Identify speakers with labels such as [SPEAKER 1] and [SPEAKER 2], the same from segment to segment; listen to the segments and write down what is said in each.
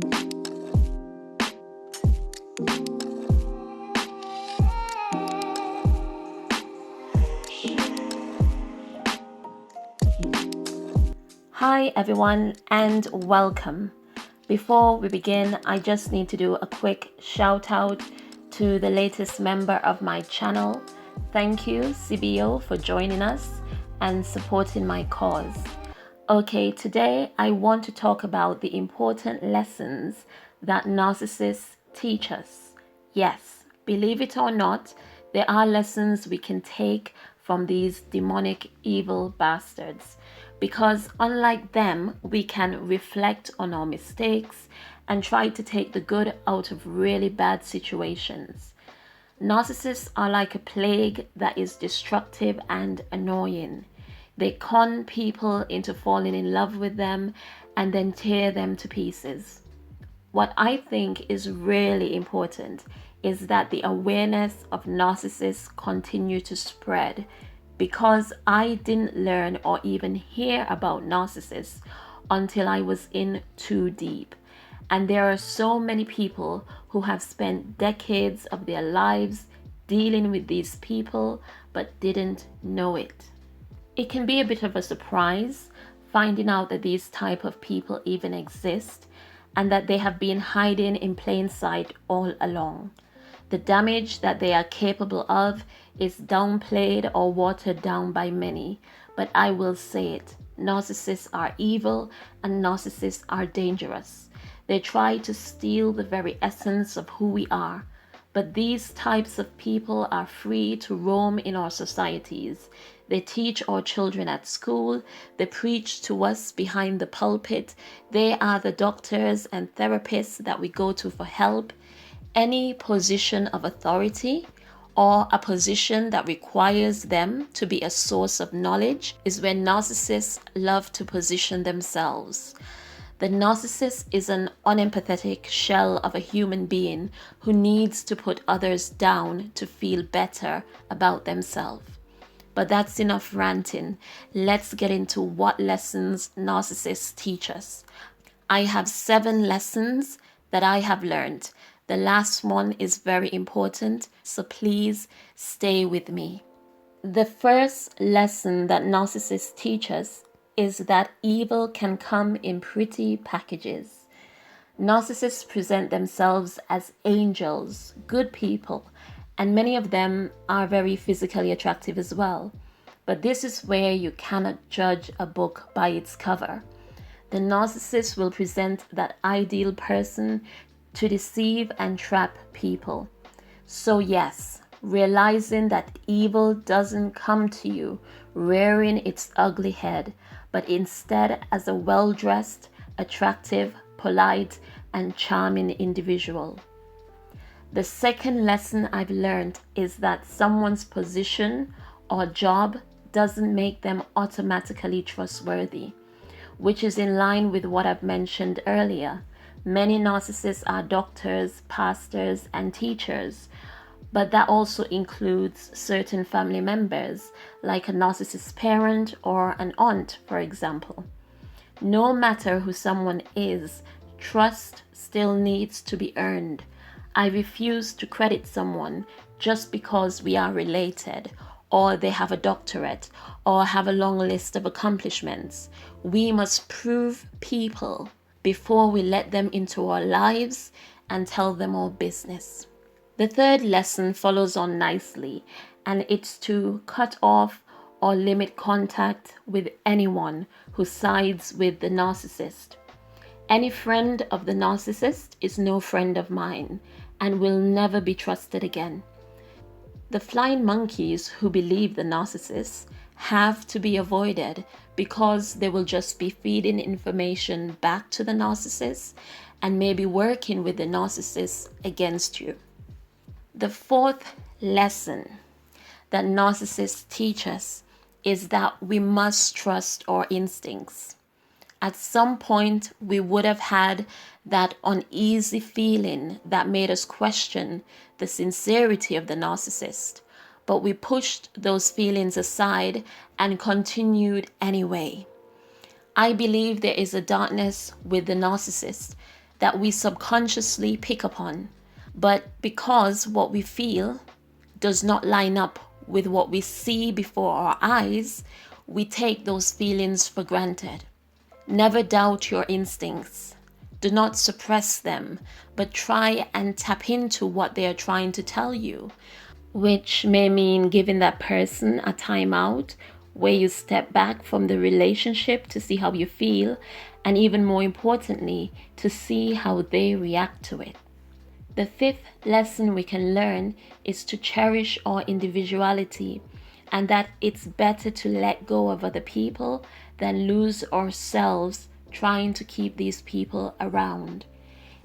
[SPEAKER 1] Hi everyone and welcome. Before we begin, I just need to do a quick shout out to the latest member of my channel. Thank you, CBO, for joining us and supporting my cause. Okay, today I want to talk about the important lessons that narcissists teach us. Yes, believe it or not, there are lessons we can take from these demonic evil bastards. Because unlike them, we can reflect on our mistakes and try to take the good out of really bad situations. Narcissists are like a plague that is destructive and annoying. They con people into falling in love with them and then tear them to pieces. What I think is really important is that the awareness of narcissists continue to spread, because I didn't learn or even hear about narcissists until I was in too deep. And there are so many people who have spent decades of their lives dealing with these people but didn't know it. It can be a bit of a surprise finding out that these type of people even exist and that they have been hiding in plain sight all along. The damage that they are capable of is downplayed or watered down by many, but I will say it. Narcissists are evil and narcissists are dangerous. They try to steal the very essence of who we are. But these types of people are free to roam in our societies. They teach our children at school. They preach to us behind the pulpit. They are the doctors and therapists that we go to for help. Any position of authority or a position that requires them to be a source of knowledge is where narcissists love to position themselves. The narcissist is an unempathetic shell of a human being who needs to put others down to feel better about themselves. But that's enough ranting. Let's get into what lessons narcissists teach us. I have 7 lessons that I have learned. The last one is very important, so please stay with me. The first lesson that narcissists teach us is that evil can come in pretty packages. Narcissists present themselves as angels, good people, and many of them are very physically attractive as well. But this is where you cannot judge a book by its cover. The narcissist will present that ideal person to deceive and trap people. So yes, realizing that evil doesn't come to you rearing its ugly head, but instead as a well-dressed, attractive, polite, and charming individual. The second lesson I've learned is that someone's position or job doesn't make them automatically trustworthy, which is in line with what I've mentioned earlier. Many narcissists are doctors, pastors, and teachers, but that also includes certain family members, like a narcissist parent or an aunt, for example. No matter who someone is, trust still needs to be earned. I refuse to credit someone just because we are related, or they have a doctorate, or have a long list of accomplishments. We must prove people before we let them into our lives and tell them our business. The third lesson follows on nicely, and it's to cut off or limit contact with anyone who sides with the narcissist. Any friend of the narcissist is no friend of mine and will never be trusted again. The flying monkeys who believe the narcissists have to be avoided because they will just be feeding information back to the narcissist and maybe working with the narcissist against you. The fourth lesson that narcissists teach us is that we must trust our instincts. At some point, we would have had that uneasy feeling that made us question the sincerity of the narcissist, but we pushed those feelings aside and continued anyway. I believe there is a darkness with the narcissist that we subconsciously pick upon. But because what we feel does not line up with what we see before our eyes, we take those feelings for granted. Never doubt your instincts. Do not suppress them, but try and tap into what they are trying to tell you, which may mean giving that person a timeout where you step back from the relationship to see how you feel, and even more importantly, to see how they react to it. The fifth lesson we can learn is to cherish our individuality, and that it's better to let go of other people than lose ourselves trying to keep these people around.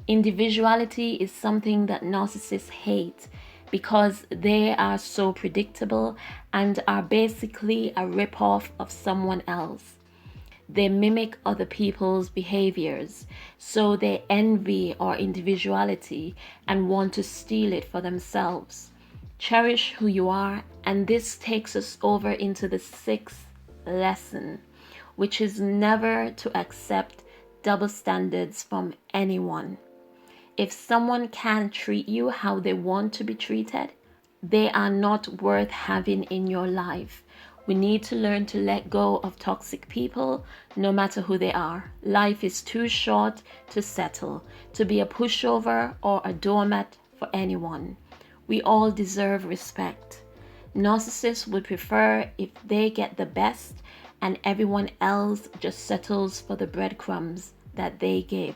[SPEAKER 1] Individuality is something that narcissists hate because they are so predictable and are basically a rip-off of someone else. They mimic other people's behaviors, so they envy our individuality and want to steal it for themselves. Cherish who you are, and this takes us over into the sixth lesson, which is never to accept double standards from anyone. If someone can't treat you how they want to be treated, they are not worth having in your life. We need to learn to let go of toxic people, no matter who they are. Life is too short to settle, to be a pushover or a doormat for anyone. We all deserve respect. Narcissists would prefer if they get the best and everyone else just settles for the breadcrumbs that they give.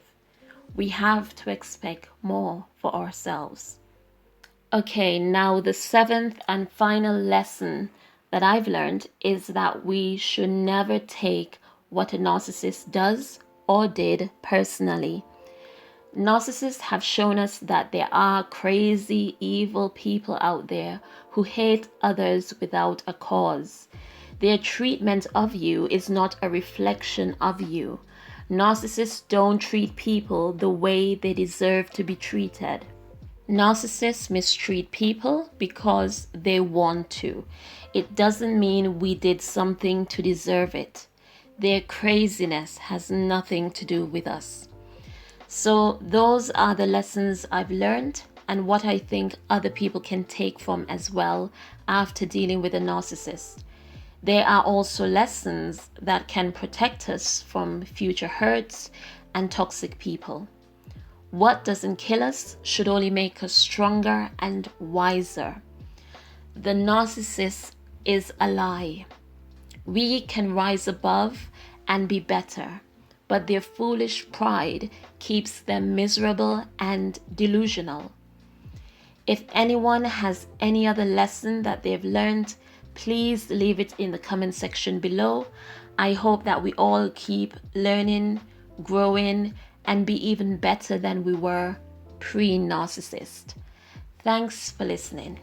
[SPEAKER 1] We have to expect more for ourselves. Okay, now the seventh and final lesson that I've learned is that we should never take what a narcissist does or did personally. Narcissists have shown us that there are crazy, evil people out there who hate others without a cause. Their treatment of you is not a reflection of you. Narcissists don't treat people the way they deserve to be treated. Narcissists mistreat people because they want to. It doesn't mean we did something to deserve it. Their craziness has nothing to do with us. So those are the lessons I've learned and what I think other people can take from as well after dealing with a narcissist. There are also lessons that can protect us from future hurts and toxic people. What doesn't kill us should only make us stronger and wiser. The narcissist is a lie. We can rise above and be better, but their foolish pride keeps them miserable and delusional. If anyone has any other lesson that they've learned, please leave it in the comment section below. I hope that we all keep learning, growing, and be even better than we were pre-narcissist. Thanks for listening.